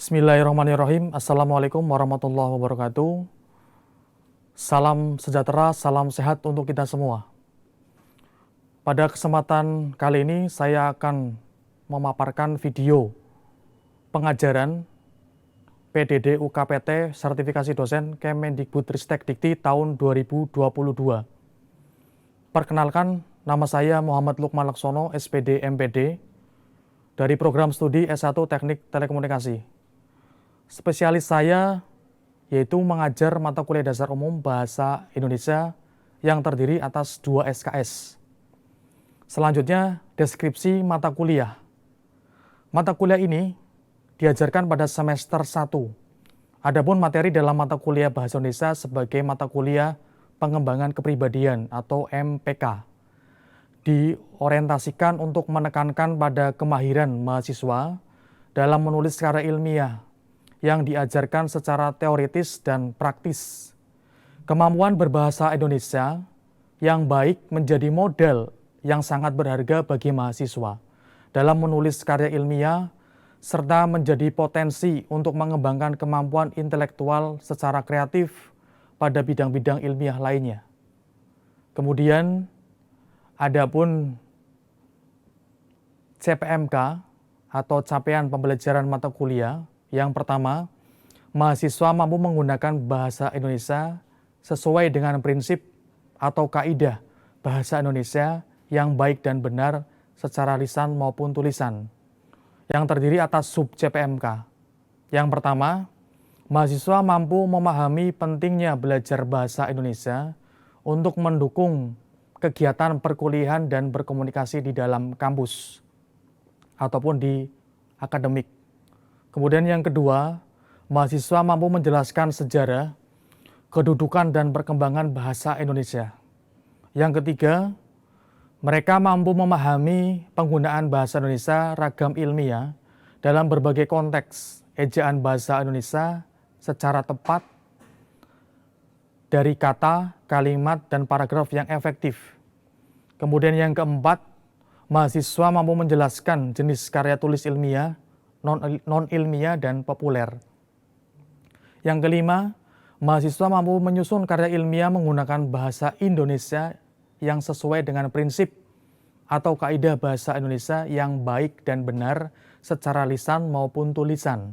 Bismillahirrahmanirrahim. Assalamualaikum warahmatullahi wabarakatuh. Salam sejahtera, salam sehat untuk kita semua. Pada kesempatan kali ini saya akan memaparkan video pengajaran PDD UKPT Sertifikasi Dosen Kemendikbudristek Dikti tahun 2022. Perkenalkan, nama saya Muhammad Lukman Laksono, SPD MPD, dari program studi S1 Teknik Telekomunikasi. Spesialis saya yaitu mengajar mata kuliah dasar umum Bahasa Indonesia yang terdiri atas 2 SKS. Selanjutnya, deskripsi mata kuliah. Mata kuliah ini diajarkan pada semester 1. Adapun materi dalam mata kuliah Bahasa Indonesia sebagai mata kuliah pengembangan kepribadian atau MPK. Diorientasikan untuk menekankan pada kemahiran mahasiswa dalam menulis karya ilmiah yang diajarkan secara teoritis dan praktis. Kemampuan berbahasa Indonesia yang baik menjadi modal yang sangat berharga bagi mahasiswa dalam menulis karya ilmiah serta menjadi potensi untuk mengembangkan kemampuan intelektual secara kreatif pada bidang-bidang ilmiah lainnya. Kemudian, adapun CPMK atau capaian pembelajaran mata kuliah. Yang pertama, mahasiswa mampu menggunakan bahasa Indonesia sesuai dengan prinsip atau kaidah bahasa Indonesia yang baik dan benar secara lisan maupun tulisan, yang terdiri atas sub CPMK. Yang pertama, mahasiswa mampu memahami pentingnya belajar bahasa Indonesia untuk mendukung kegiatan perkuliahan dan berkomunikasi di dalam kampus ataupun di akademik. Kemudian yang kedua, mahasiswa mampu menjelaskan sejarah, kedudukan dan perkembangan bahasa Indonesia. Yang ketiga, mereka mampu memahami penggunaan bahasa Indonesia ragam ilmiah dalam berbagai konteks ejaan bahasa Indonesia secara tepat dari kata, kalimat, dan paragraf yang efektif. Kemudian yang keempat, mahasiswa mampu menjelaskan jenis karya tulis ilmiah, non-ilmiah, dan populer. Yang kelima, mahasiswa mampu menyusun karya ilmiah menggunakan bahasa Indonesia yang sesuai dengan prinsip atau kaidah bahasa Indonesia yang baik dan benar secara lisan maupun tulisan.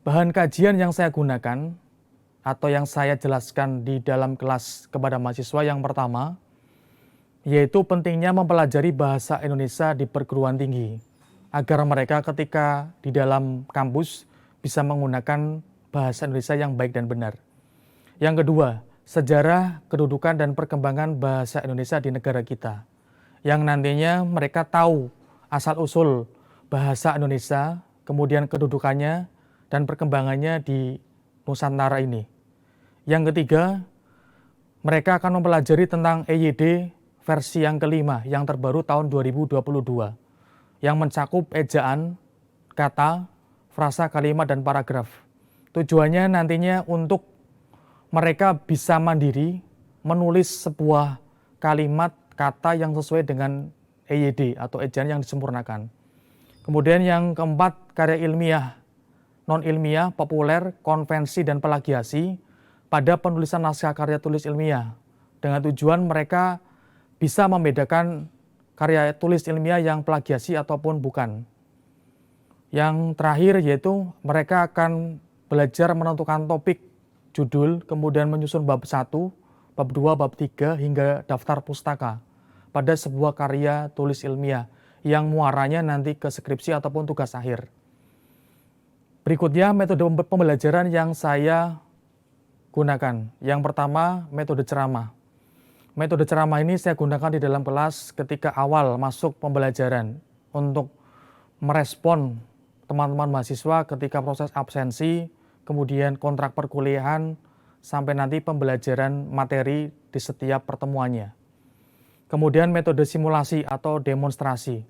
Bahan kajian yang saya gunakan atau yang saya jelaskan di dalam kelas kepada mahasiswa yang pertama, yaitu pentingnya mempelajari bahasa Indonesia di perguruan tinggi, agar mereka ketika di dalam kampus bisa menggunakan bahasa Indonesia yang baik dan benar. Yang kedua, sejarah, kedudukan, dan perkembangan bahasa Indonesia di negara kita, yang nantinya mereka tahu asal-usul bahasa Indonesia, kemudian kedudukannya dan perkembangannya di Nusantara ini. Yang ketiga, mereka akan mempelajari tentang EYD versi yang kelima yang terbaru tahun 2022. Yang mencakup ejaan, kata, frasa, kalimat, dan paragraf. Tujuannya nantinya untuk mereka bisa mandiri menulis sebuah kalimat, kata yang sesuai dengan EYD atau ejaan yang disempurnakan. Kemudian yang keempat, karya ilmiah, non-ilmiah, populer, konvensi, dan plagiasi pada penulisan naskah karya tulis ilmiah. Dengan tujuan mereka bisa membedakan karya tulis ilmiah yang plagiasi ataupun bukan. Yang terakhir yaitu mereka akan belajar menentukan topik, judul, kemudian menyusun bab 1, bab 2, bab 3, hingga daftar pustaka pada sebuah karya tulis ilmiah yang muaranya nanti ke skripsi ataupun tugas akhir. Berikutnya metode pembelajaran yang saya gunakan. Yang pertama, metode ceramah. Metode ceramah ini saya gunakan di dalam kelas ketika awal masuk pembelajaran untuk merespon teman-teman mahasiswa ketika proses absensi, kemudian kontrak perkuliahan, sampai nanti pembelajaran materi di setiap pertemuannya. Kemudian metode simulasi atau demonstrasi.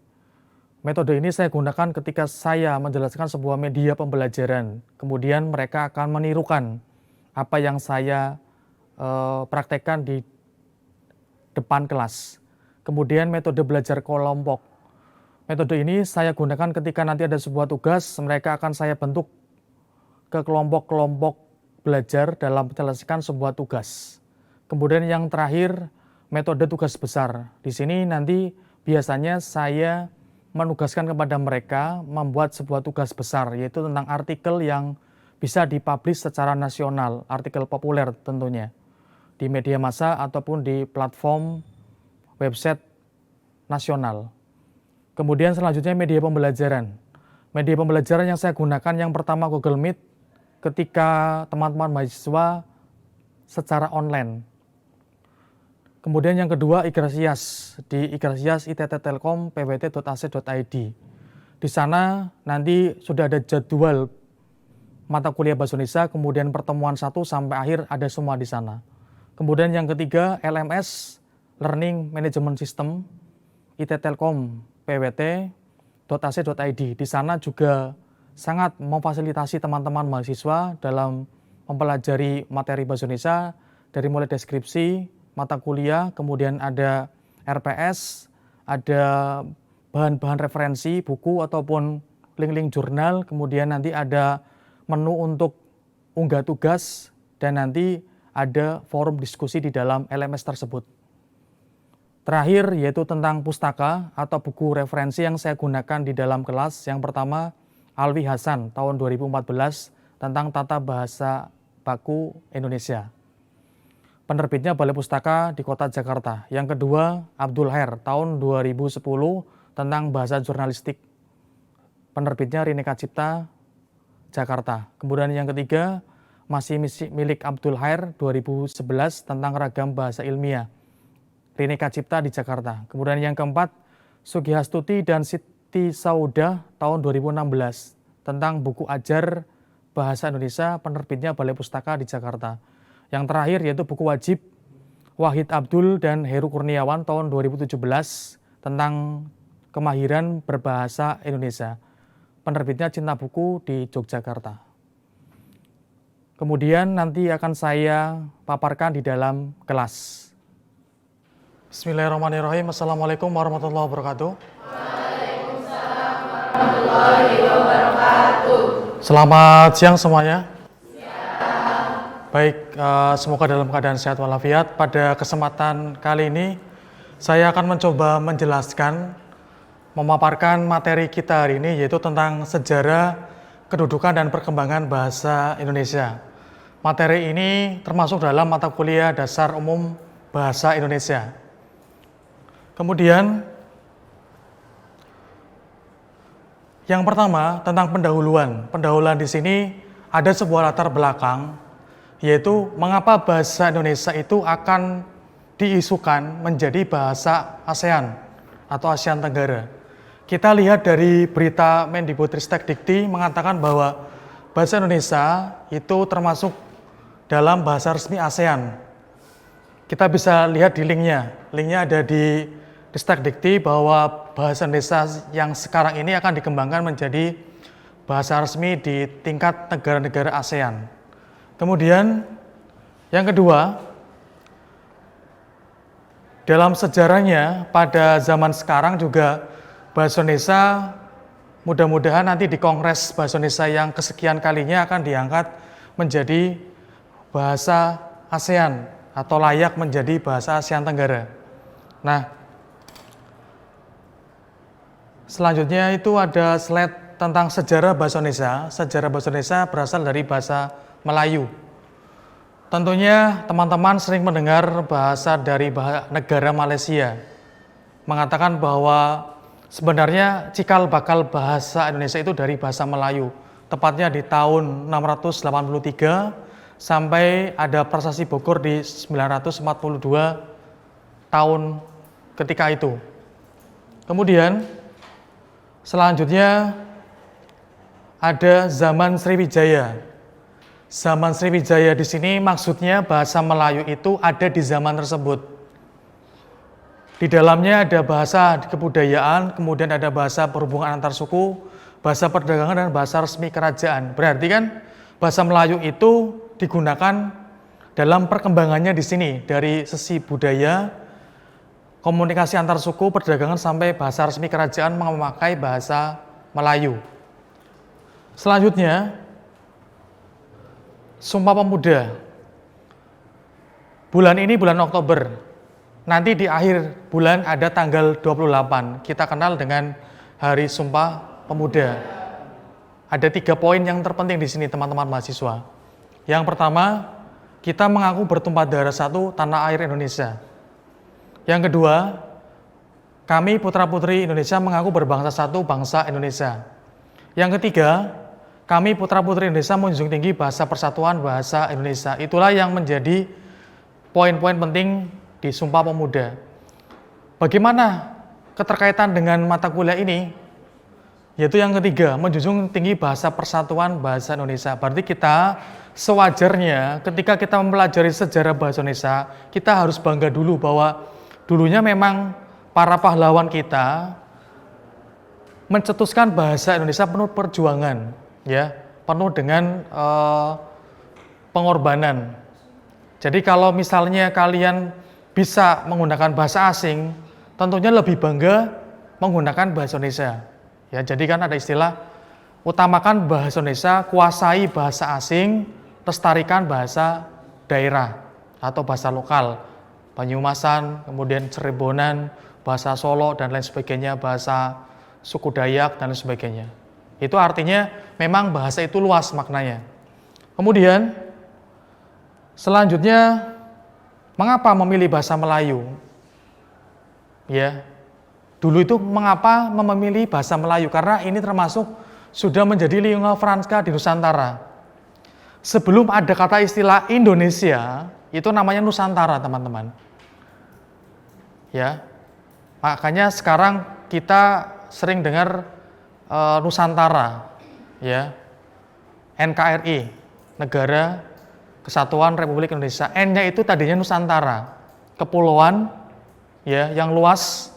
Metode ini saya gunakan ketika saya menjelaskan sebuah media pembelajaran. Kemudian mereka akan menirukan apa yang saya praktekkan di depan kelas. Kemudian metode belajar kelompok. Metode ini saya gunakan ketika nanti ada sebuah tugas, mereka akan saya bentuk ke kelompok-kelompok belajar dalam menyelesaikan sebuah tugas. Kemudian yang terakhir, metode tugas besar. Di sini nanti biasanya saya menugaskan kepada mereka membuat sebuah tugas besar, yaitu tentang artikel yang bisa dipublish secara nasional, artikel populer tentunya, di media massa ataupun di platform website nasional. Kemudian selanjutnya media pembelajaran. Media pembelajaran yang saya gunakan yang pertama Google Meet ketika teman-teman mahasiswa secara online. Kemudian yang kedua Igrasias, di Igrasias itttelkom.pwt.ac.id. Di sana nanti sudah ada jadwal mata kuliah Bahasa Indonesia, kemudian pertemuan 1 sampai akhir ada semua di sana. Kemudian yang ketiga LMS, Learning Management System, itttelkom.pwt.ac.id. Di sana juga sangat memfasilitasi teman-teman mahasiswa dalam mempelajari materi Bahasa Indonesia dari mulai deskripsi, mata kuliah, kemudian ada RPS, ada bahan-bahan referensi, buku ataupun link-link jurnal, kemudian nanti ada menu untuk unggah tugas, dan nanti ada forum diskusi di dalam LMS tersebut. Terakhir yaitu tentang pustaka atau buku referensi yang saya gunakan di dalam kelas. Yang pertama Alwi Hasan tahun 2014 tentang tata bahasa baku Indonesia. Penerbitnya Balai Pustaka di Kota Jakarta. Yang kedua Abdul Her tahun 2010 tentang bahasa jurnalistik. Penerbitnya Rineka Cipta Jakarta. Kemudian yang ketiga masih milik Abdul Her 2011 tentang ragam bahasa ilmiah. Rineka Cipta di Jakarta. Kemudian yang keempat Sugihastuti dan Siti Saudah tahun 2016 tentang buku ajar bahasa Indonesia, penerbitnya Balai Pustaka di Jakarta. Yang terakhir yaitu buku wajib Wahid Abdul dan Heru Kurniawan tahun 2017 tentang kemahiran berbahasa Indonesia. Penerbitnya Cinta Buku di Yogyakarta. Kemudian nanti akan saya paparkan di dalam kelas. Bismillahirrahmanirrahim. Assalamualaikum warahmatullahi wabarakatuh. Waalaikumsalam warahmatullahi wabarakatuh. Selamat siang semuanya. Baik, semoga dalam keadaan sehat walafiat. Pada kesempatan kali ini, saya akan mencoba menjelaskan, memaparkan materi kita hari ini, yaitu tentang sejarah, kedudukan, dan perkembangan bahasa Indonesia. Materi ini termasuk dalam mata kuliah dasar umum bahasa Indonesia. Kemudian, yang pertama tentang pendahuluan. Pendahuluan di sini ada sebuah latar belakang, yaitu mengapa bahasa Indonesia itu akan diisukan menjadi bahasa ASEAN atau ASEAN Tenggara. Kita lihat dari berita Mendikbudristek Dikti mengatakan bahwa bahasa Indonesia itu termasuk dalam bahasa resmi ASEAN. Kita bisa lihat di linknya. Linknya ada di Ristek Dikti bahwa bahasa Indonesia yang sekarang ini akan dikembangkan menjadi bahasa resmi di tingkat negara-negara ASEAN. Kemudian yang kedua, dalam sejarahnya pada zaman sekarang juga bahasa Indonesia mudah-mudahan nanti di Kongres Bahasa Indonesia yang kesekian kalinya akan diangkat menjadi bahasa ASEAN atau layak menjadi bahasa ASEAN Tenggara. Nah, selanjutnya itu ada slide tentang sejarah bahasa Indonesia. Sejarah bahasa Indonesia berasal dari bahasa Melayu. Tentunya teman-teman sering mendengar bahasa dari negara Malaysia mengatakan bahwa sebenarnya cikal bakal bahasa Indonesia itu dari bahasa Melayu. Tepatnya di tahun 683 sampai ada Prasasti Bogor di 942 tahun ketika itu. Kemudian selanjutnya ada zaman Sriwijaya. Zaman Sriwijaya di sini maksudnya bahasa Melayu itu ada di zaman tersebut. Di dalamnya ada bahasa kebudayaan, kemudian ada bahasa perhubungan antar suku, bahasa perdagangan, dan bahasa resmi kerajaan. Berarti kan bahasa Melayu itu digunakan dalam perkembangannya di sini dari sisi budaya, komunikasi antar suku, perdagangan sampai bahasa resmi kerajaan memakai bahasa Melayu. Selanjutnya, Sumpah Pemuda. Bulan ini bulan Oktober. Nanti di akhir bulan ada tanggal 28. Kita kenal dengan Hari Sumpah Pemuda. Ada 3 poin yang terpenting di sini teman-teman mahasiswa. Yang pertama, kita mengaku bertumpah darah satu tanah air Indonesia. Yang kedua, kami putra-putri Indonesia mengaku berbangsa satu bangsa Indonesia. Yang ketiga, kami putra-putri Indonesia menjunjung tinggi bahasa persatuan bahasa Indonesia. Itulah yang menjadi poin-poin penting di Sumpah Pemuda. Bagaimana keterkaitan dengan mata kuliah ini? Yaitu yang ketiga, menjunjung tinggi bahasa persatuan bahasa Indonesia. Berarti kita sewajarnya ketika kita mempelajari sejarah bahasa Indonesia, kita harus bangga dulu bahwa dulunya memang para pahlawan kita mencetuskan bahasa Indonesia penuh perjuangan, ya, penuh dengan pengorbanan. Jadi kalau misalnya kalian bisa menggunakan bahasa asing, tentunya lebih bangga menggunakan bahasa Indonesia. Ya, jadi kan ada istilah utamakan bahasa Indonesia, kuasai bahasa asing, lestarikan bahasa daerah atau bahasa lokal. Banyumasan, kemudian Cirebonan, bahasa Solo dan lain sebagainya, bahasa suku Dayak dan lain sebagainya. Itu artinya memang bahasa itu luas maknanya. Kemudian selanjutnya, mengapa memilih bahasa Melayu? Ya, dulu itu mengapa memilih bahasa Melayu? Karena ini termasuk sudah menjadi lingua franca di Nusantara. Sebelum ada kata istilah Indonesia, itu namanya Nusantara, teman-teman. Ya, makanya sekarang kita sering dengar Nusantara, ya, NKRI, Negara Kesatuan Republik Indonesia. N-nya itu tadinya Nusantara, kepulauan, ya, yang luas,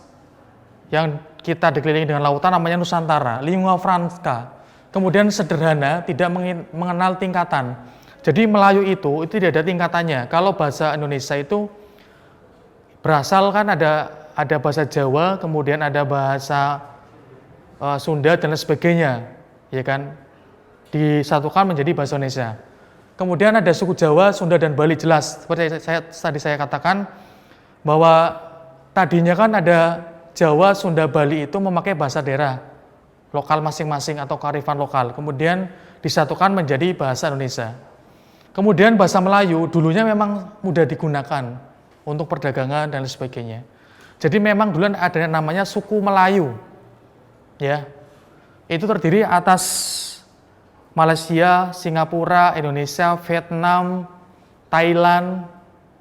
yang kita dikelilingi dengan lautan namanya Nusantara, lingua franca. Kemudian sederhana, tidak mengenal tingkatan. Jadi Melayu itu tidak ada tingkatannya. Kalau bahasa Indonesia itu berasal kan ada bahasa Jawa, kemudian ada bahasa Sunda dan lain sebagainya, ya kan? Disatukan menjadi bahasa Indonesia. Kemudian ada suku Jawa, Sunda dan Bali, jelas. Seperti tadi saya katakan bahwa tadinya kan ada Jawa, Sunda, Bali itu memakai bahasa daerah lokal masing-masing atau kearifan lokal. Kemudian disatukan menjadi bahasa Indonesia. Kemudian bahasa Melayu dulunya memang mudah digunakan untuk perdagangan dan lain sebagainya. Jadi memang dulu ada namanya suku Melayu. Ya. Itu terdiri atas Malaysia, Singapura, Indonesia, Vietnam, Thailand,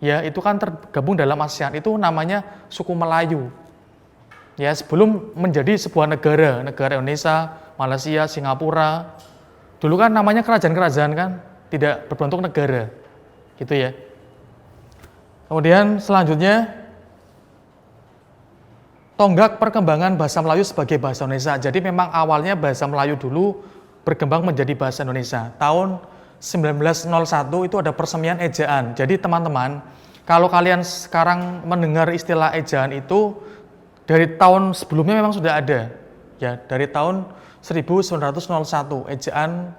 ya, itu kan tergabung dalam ASEAN. Itu namanya suku Melayu. Ya, sebelum menjadi sebuah negara Indonesia, Malaysia, Singapura, dulu kan namanya kerajaan-kerajaan kan, tidak berbentuk negara, gitu ya. Kemudian selanjutnya, tonggak perkembangan bahasa Melayu sebagai bahasa Indonesia. Jadi memang awalnya bahasa Melayu dulu berkembang menjadi bahasa Indonesia. Tahun 1901 itu ada persemian ejaan. Jadi teman-teman, kalau kalian sekarang mendengar istilah ejaan itu, dari tahun sebelumnya memang sudah ada, ya, dari tahun 1901 ejaan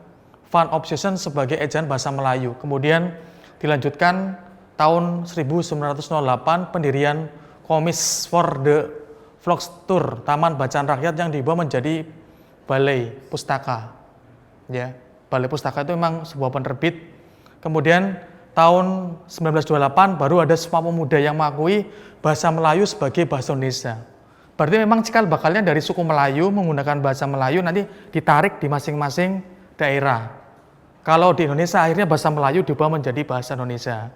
Van Opshuisen sebagai ejaan bahasa Melayu. Kemudian dilanjutkan tahun 1908 pendirian Komis for the Volkstur, Taman Bacaan Rakyat yang diubah menjadi Balai Pustaka. Ya, Balai Pustaka itu memang sebuah penerbit. Kemudian tahun 1928 baru ada Sumpah Pemuda yang mengakui bahasa Melayu sebagai bahasa Indonesia. Berarti memang cikal bakalnya dari suku Melayu menggunakan bahasa Melayu nanti ditarik di masing-masing daerah. Kalau di Indonesia akhirnya bahasa Melayu diubah menjadi bahasa Indonesia.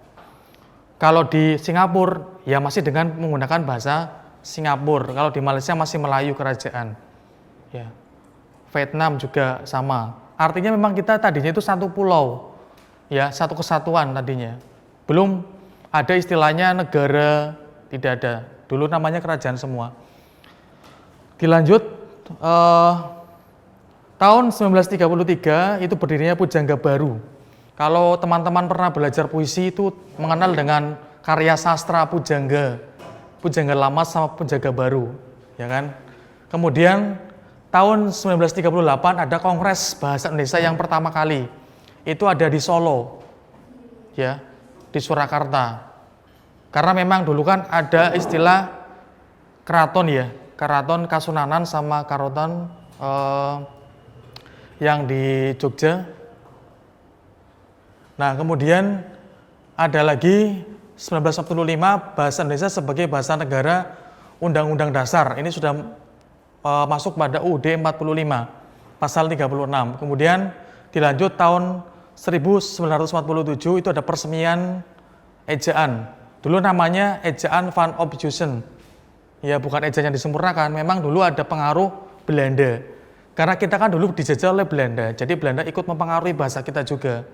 Kalau di Singapura ya masih dengan menggunakan bahasa Singapura. Kalau di Malaysia masih Melayu kerajaan. Ya. Vietnam juga sama. Artinya memang kita tadinya itu satu pulau. Ya, satu kesatuan tadinya. Belum ada istilahnya negara, tidak ada. Dulu namanya kerajaan semua. Dilanjut, tahun 1933 itu berdirinya Pujangga Baru. Kalau teman-teman pernah belajar puisi itu mengenal dengan karya sastra Pujangga. Pujangga Lama sama Pujangga Baru, ya kan? Kemudian tahun 1938 ada Kongres Bahasa Indonesia yang pertama kali. Itu ada di Solo, ya, di Surakarta. Karena memang dulu kan ada istilah keraton ya, keraton Kasunanan sama keraton yang di Jogja. Nah, kemudian ada lagi 1945 Bahasa Indonesia sebagai bahasa negara Undang-Undang Dasar. Ini sudah masuk pada UUD 45 pasal 36. Kemudian dilanjut tahun 1947 itu ada peresmian ejaan. Dulu namanya ejaan Van Opjusen. Ya, bukan ejaan yang disempurnakan, memang dulu ada pengaruh Belanda. Karena kita kan dulu dijajah oleh Belanda, jadi Belanda ikut mempengaruhi bahasa kita juga.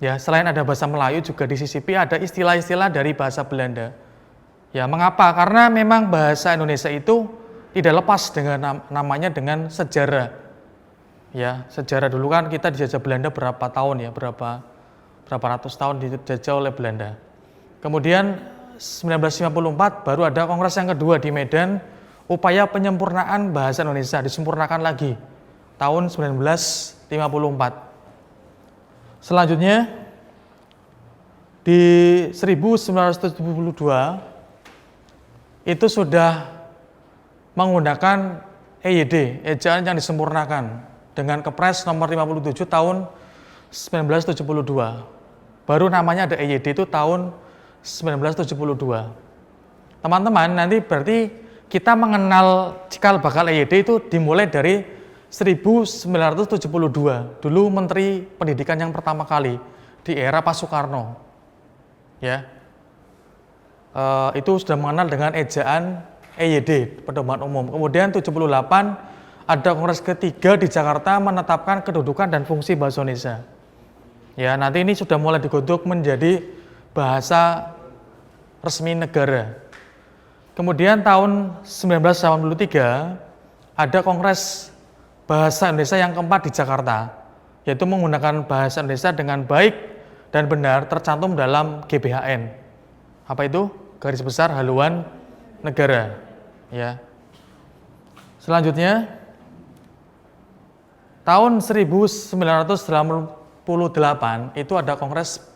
Ya, selain ada bahasa Melayu juga disisipi ada istilah-istilah dari bahasa Belanda. Ya, mengapa? Karena memang bahasa Indonesia itu tidak lepas dengan namanya dengan sejarah. Ya, sejarah dulu kan kita dijajah Belanda berapa tahun ya, berapa ratus tahun dijajah oleh Belanda. Kemudian 1954 baru ada kongres yang kedua di Medan, upaya penyempurnaan bahasa Indonesia disempurnakan lagi tahun 1954. Selanjutnya di 1972 itu sudah menggunakan EYD, ejaan yang disempurnakan dengan Kepres nomor 57 tahun 1972. Baru namanya ada EYD itu tahun 1972. Teman-teman, nanti berarti kita mengenal cikal bakal EYD itu dimulai dari 1972. Dulu Menteri Pendidikan yang pertama kali di era Pak Soekarno. Ya. Itu sudah mengenal dengan ejaan EYD, pedoman umum. Kemudian 78 ada kongres ketiga di Jakarta menetapkan kedudukan dan fungsi bahasa Indonesia. Ya, nanti ini sudah mulai digodok menjadi bahasa resmi negara. Kemudian tahun 1983 ada Kongres Bahasa Indonesia yang keempat di Jakarta, yaitu menggunakan bahasa Indonesia dengan baik dan benar tercantum dalam GBHN. Apa itu? Garis besar haluan negara. Ya. Selanjutnya tahun 1988 itu ada Kongres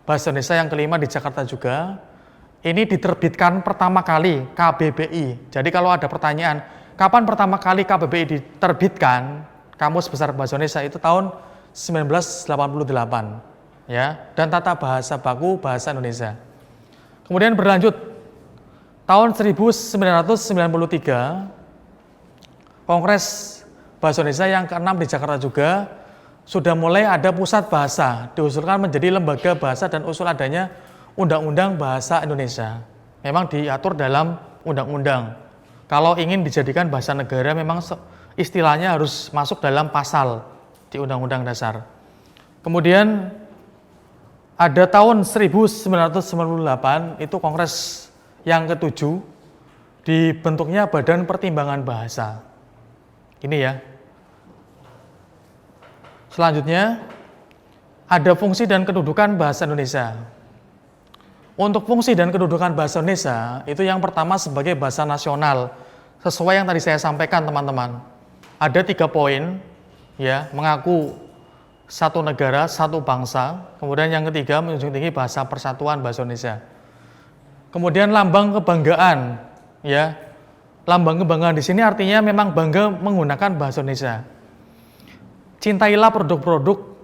Bahasa Indonesia yang kelima di Jakarta juga. Ini diterbitkan pertama kali KBBI. Jadi kalau ada pertanyaan, kapan pertama kali KBBI diterbitkan? Kamus Besar Bahasa Indonesia itu tahun 1988. Ya, dan tata bahasa baku bahasa Indonesia. Kemudian berlanjut tahun 1993 Kongres Bahasa Indonesia yang ke-6 di Jakarta juga sudah mulai ada pusat bahasa, diusulkan menjadi lembaga bahasa dan usul adanya Undang-Undang Bahasa Indonesia. Memang diatur dalam undang-undang. Kalau ingin dijadikan bahasa negara memang istilahnya harus masuk dalam pasal di Undang-Undang Dasar. Kemudian ada tahun 1998 itu Kongres yang ke-7 dibentuknya Badan Pertimbangan Bahasa. Ini ya. Selanjutnya ada fungsi dan kedudukan bahasa Indonesia. Untuk fungsi dan kedudukan bahasa Indonesia itu yang pertama sebagai bahasa nasional, sesuai yang tadi saya sampaikan teman-teman. Ada 3 poin, ya, mengaku satu negara, satu bangsa. Kemudian yang ketiga menjunjung tinggi bahasa persatuan bahasa Indonesia. Kemudian lambang kebanggaan, ya, lambang kebanggaan di sini artinya memang bangga menggunakan bahasa Indonesia. Cintailah produk-produk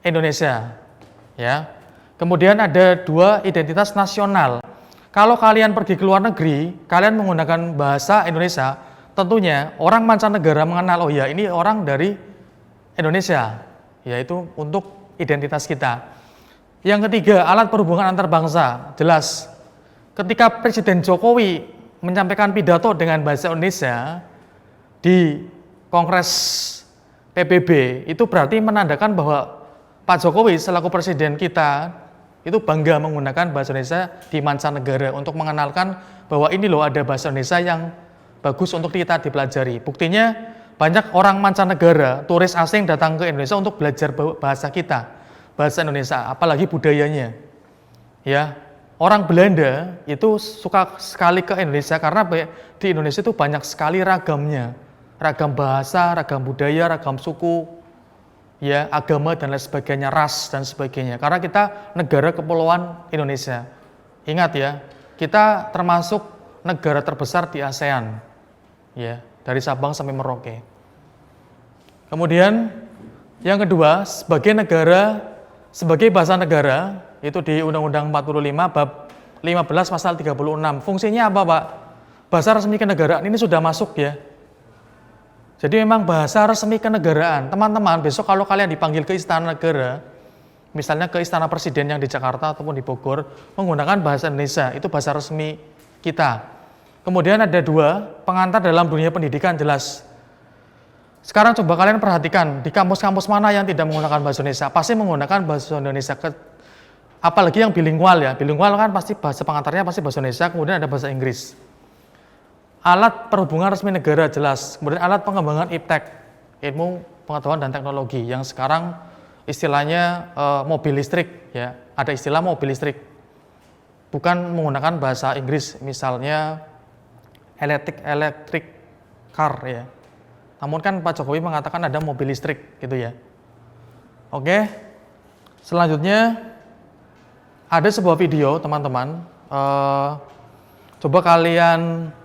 Indonesia, ya. Kemudian ada 2 identitas nasional. Kalau kalian pergi ke luar negeri, kalian menggunakan bahasa Indonesia, tentunya orang mancanegara mengenal, oh ya ini orang dari Indonesia, yaitu untuk identitas kita. Yang ketiga, alat perhubungan antar bangsa, jelas. Ketika Presiden Jokowi menyampaikan pidato dengan bahasa Indonesia di Kongres PBB, itu berarti menandakan bahwa Pak Jokowi selaku presiden kita itu bangga menggunakan bahasa Indonesia di mancanegara untuk mengenalkan bahwa ini loh ada bahasa Indonesia yang bagus untuk kita dipelajari. Buktinya banyak orang mancanegara, turis asing datang ke Indonesia untuk belajar bahasa kita, bahasa Indonesia, apalagi budayanya. Ya. orang Belanda itu suka sekali ke Indonesia karena di Indonesia itu banyak sekali ragamnya. Ragam bahasa, ragam budaya, ragam suku, ya, agama dan lain sebagainya, ras dan sebagainya. Karena kita negara kepulauan Indonesia. Ingat ya, kita termasuk negara terbesar di ASEAN. Ya, dari Sabang sampai Merauke. Kemudian yang kedua, sebagai bahasa negara itu di Undang-Undang 45 bab 15 pasal 36. Fungsinya apa, Pak? Bahasa resmi kenegaraan ini sudah masuk ya. Jadi memang bahasa resmi kenegaraan. Teman-teman, besok kalau kalian dipanggil ke Istana Negara, misalnya ke Istana Presiden yang di Jakarta ataupun di Bogor, menggunakan bahasa Indonesia, itu bahasa resmi kita. Kemudian ada dua, pengantar dalam dunia pendidikan jelas. Sekarang coba kalian perhatikan, di kampus-kampus mana yang tidak menggunakan bahasa Indonesia? Pasti menggunakan bahasa Indonesia, apalagi yang bilingual ya. Bilingual kan pasti bahasa pengantarnya pasti bahasa Indonesia, kemudian ada bahasa Inggris. Alat perhubungan resmi negara jelas, kemudian alat pengembangan iptek, ilmu pengetahuan dan teknologi, yang sekarang istilahnya mobil listrik ya, ada istilah mobil listrik, bukan menggunakan bahasa Inggris, misalnya electric car ya. Namun kan Pak Jokowi mengatakan ada mobil listrik gitu ya. Oke, selanjutnya ada sebuah video teman-teman, coba kalian,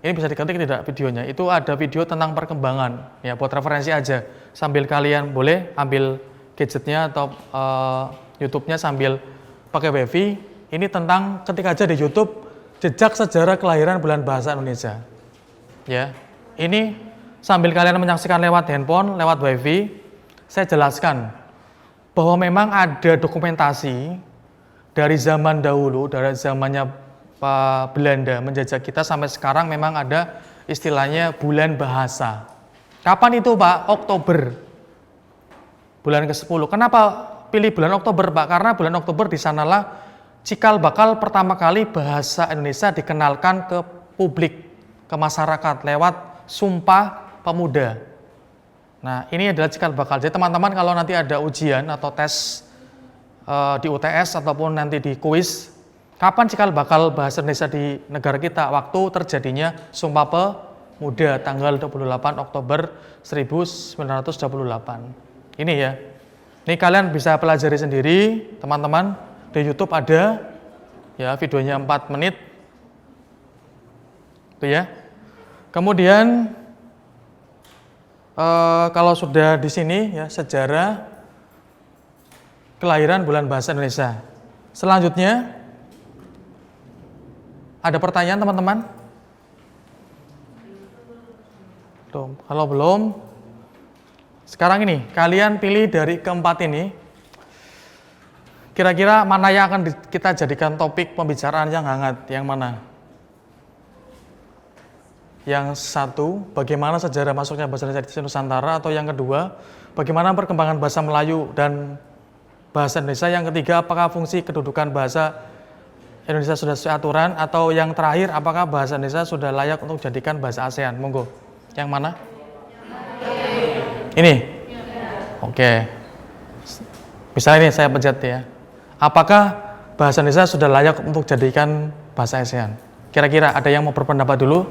ini bisa diketik tidak videonya, itu ada video tentang perkembangan, ya buat referensi aja, sambil kalian boleh ambil gadgetnya atau YouTube-nya sambil pakai wifi, ini tentang ketik aja di YouTube, jejak sejarah kelahiran bulan bahasa Indonesia. Ya, ini sambil kalian menyaksikan lewat handphone, lewat wifi, saya jelaskan bahwa memang ada dokumentasi dari zaman dahulu, dari zamannya Pak Belanda menjajah kita sampai sekarang memang ada istilahnya bulan bahasa. Kapan itu Pak? Oktober. Bulan ke-10. Kenapa pilih bulan Oktober Pak? Karena bulan Oktober di sanalah cikal bakal pertama kali bahasa Indonesia dikenalkan ke publik, ke masyarakat lewat Sumpah Pemuda. Nah, ini adalah cikal bakal. Jadi teman-teman kalau nanti ada ujian atau tes di UTS ataupun nanti di kuis, kapan cikal bakal bahasa Indonesia di negara kita? Waktu terjadinya Sumpah Pemuda tanggal 28 Oktober 1928. Ini ya. Ini kalian bisa pelajari sendiri, teman-teman. Di YouTube ada ya, videonya 4 menit. Itu ya. Kemudian kalau sudah di sini ya, sejarah kelahiran bulan bahasa Indonesia. Selanjutnya ada pertanyaan teman-teman? Tuh, kalau belum, sekarang ini kalian pilih dari keempat ini, kira-kira mana yang akan kita jadikan topik pembicaraan yang hangat, yang mana? Yang satu, bagaimana sejarah masuknya bahasa Indonesia di Nusantara, atau yang kedua, bagaimana perkembangan bahasa Melayu dan bahasa Indonesia, yang ketiga, apakah fungsi kedudukan bahasa Indonesia sudah sesuai aturan, atau yang terakhir, apakah bahasa Indonesia sudah layak untuk dijadikan bahasa ASEAN? Monggo. Yang mana? Ini? Oke. Misalnya ini saya pencet ya. Apakah bahasa Indonesia sudah layak untuk dijadikan bahasa ASEAN? Kira-kira ada yang mau berpendapat dulu?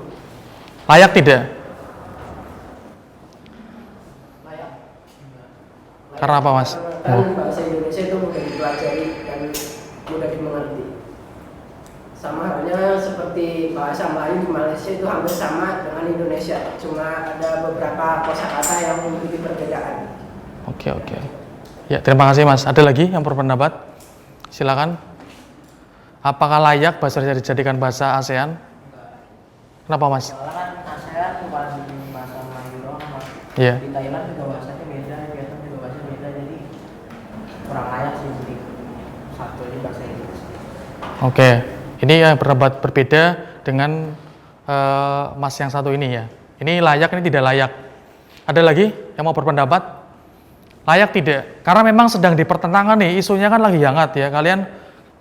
Layak tidak? Layak. Karena apa Mas? Kan bahasa Indonesia itu mudah dipelajari dan mudah dimengerti. Sama halnya seperti bahasa Melayu di Malaysia itu hampir sama dengan Indonesia, cuma ada beberapa kosakata yang memiliki perbedaan. Oke. Ya, terima kasih Mas. Ada lagi yang berpendapat? Silakan. Apakah layak bahasa Indonesia dijadikan bahasa ASEAN? Kenapa Mas? Soalnya kan ASEAN bukan bahasa Melayu doang, Mas. Iya. Di Thailand juga bahasanya beda, di Vietnam juga bahasanya beda, jadi kurang layak sih untuk satu ini bahasa Inggris. Oke. Ini ya pendapat berbeda dengan Mas yang satu ini ya. Ini layak, ini tidak layak. Ada lagi yang mau berpendapat? Layak tidak? Karena memang sedang dipertentangkan nih, isunya kan lagi hangat ya. Kalian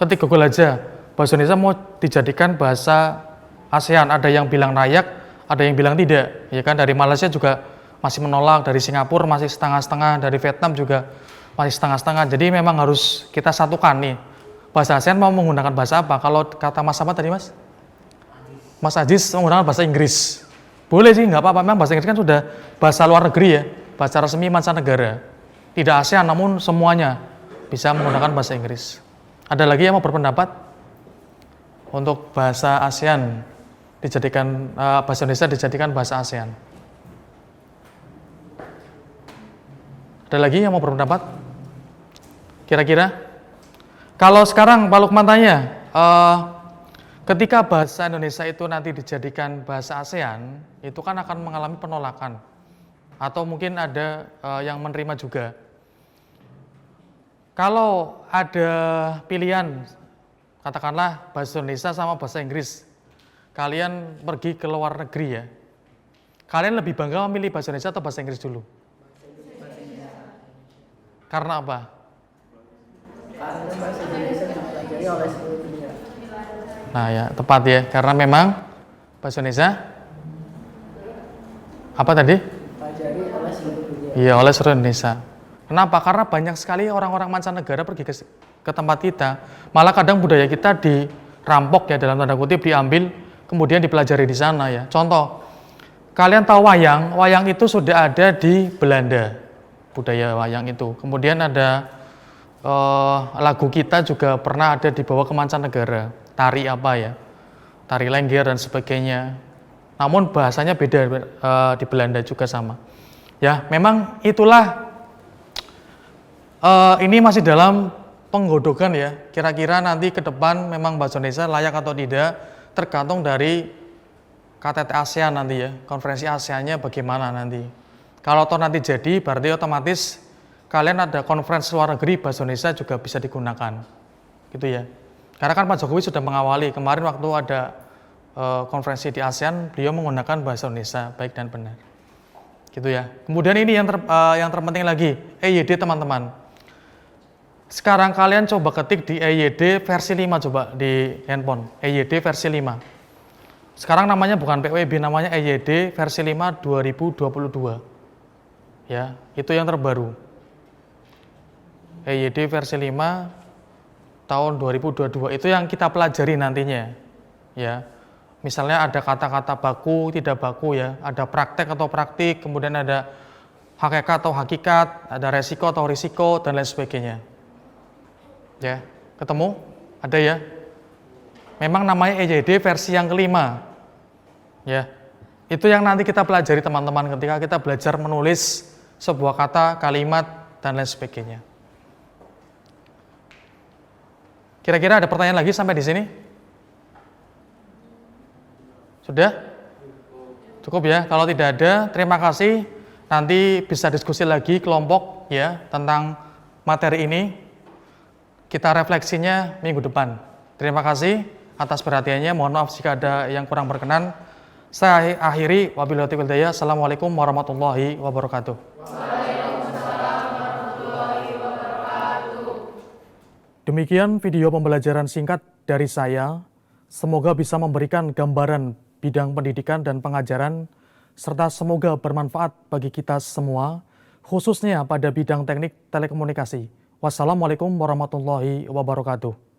ketik Google aja, bahasa Indonesia mau dijadikan bahasa ASEAN. Ada yang bilang layak, ada yang bilang tidak. Ya kan, dari Malaysia juga masih menolak, dari Singapura masih setengah-setengah, dari Vietnam juga masih setengah-setengah. Jadi memang harus kita satukan nih bahasa ASEAN mau menggunakan bahasa apa? Kalau kata Mas apa tadi Mas? Mas Ajis menggunakan bahasa Inggris. Boleh sih, nggak apa-apa. Memang bahasa Inggris kan sudah bahasa luar negeri ya, bahasa resmi mancanegara. Tidak ASEAN, namun semuanya bisa menggunakan bahasa Inggris. Ada lagi yang mau berpendapat untuk bahasa ASEAN dijadikan bahasa Indonesia dijadikan bahasa ASEAN? Ada lagi yang mau berpendapat? Kira-kira? Kalau sekarang Pak Lukman tanya, ketika bahasa Indonesia itu nanti dijadikan bahasa ASEAN, itu kan akan mengalami penolakan. Atau mungkin ada yang menerima juga. Kalau ada pilihan, katakanlah bahasa Indonesia sama bahasa Inggris, kalian pergi ke luar negeri ya, kalian lebih bangga memilih bahasa Indonesia atau bahasa Inggris dulu? Karena apa? Karena bahasa Indonesia dipelajari oleh seluruh dunia. Nah ya, tepat ya, karena memang bahasa Indonesia apa tadi? Dipelajari oleh seluruh dunia. Iya, oleh seluruh Indonesia. Kenapa? Karena banyak sekali orang-orang mancanegara pergi ke tempat kita, malah kadang budaya kita dirampok ya, dalam tanda kutip diambil, kemudian dipelajari di sana ya. Contoh, kalian tahu wayang? Wayang itu sudah ada di Belanda, budaya wayang itu. Kemudian ada lagu kita juga pernah ada dibawa ke mancanegara, tari apa ya, tari Lengger dan sebagainya. Namun bahasanya beda di Belanda juga sama. Ya, memang itulah ini masih dalam penggodokan ya. Kira-kira nanti ke depan memang bahasa Indonesia layak atau tidak tergantung dari KTT ASEAN nanti ya, konferensi ASEAN-nya bagaimana nanti. Kalau toh nanti jadi, berarti otomatis kalian ada konferensi luar negeri bahasa Indonesia juga bisa digunakan, gitu ya. Karena kan Pak Jokowi sudah mengawali kemarin waktu ada konferensi di ASEAN, beliau menggunakan bahasa Indonesia baik dan benar, gitu ya. Kemudian ini yang terpenting lagi, EYD teman-teman. Sekarang kalian coba ketik di EYD versi 5 coba di handphone, EYD versi 5. Sekarang namanya bukan PWB, namanya EYD versi 5 2022. Ya, itu yang terbaru. EYD versi 5 tahun 2022 itu yang kita pelajari nantinya. Ya. Misalnya ada kata-kata baku, tidak baku ya, ada praktek atau praktik, kemudian ada hakikat atau hakikat, ada resiko atau risiko dan lain sebagainya. Ya, ketemu? Ada ya? Memang namanya EYD versi yang kelima. Ya, itu yang nanti kita pelajari teman-teman ketika kita belajar menulis sebuah kata, kalimat, dan lain sebagainya. Kira-kira ada pertanyaan lagi sampai di sini? Sudah? Cukup ya? Kalau tidak ada, terima kasih. Nanti bisa diskusi lagi kelompok ya tentang materi ini. Kita refleksinya minggu depan. Terima kasih atas perhatiannya. Mohon maaf jika ada yang kurang berkenan. Saya akhiri, wabillahi taufiq wal hidayah. Assalamualaikum warahmatullahi wabarakatuh. Waalaikumsalam warahmatullahi wabarakatuh. Demikian video pembelajaran singkat dari saya. Semoga bisa memberikan gambaran bidang pendidikan dan pengajaran, serta semoga bermanfaat bagi kita semua, khususnya pada bidang teknik telekomunikasi. Wassalamualaikum warahmatullahi wabarakatuh.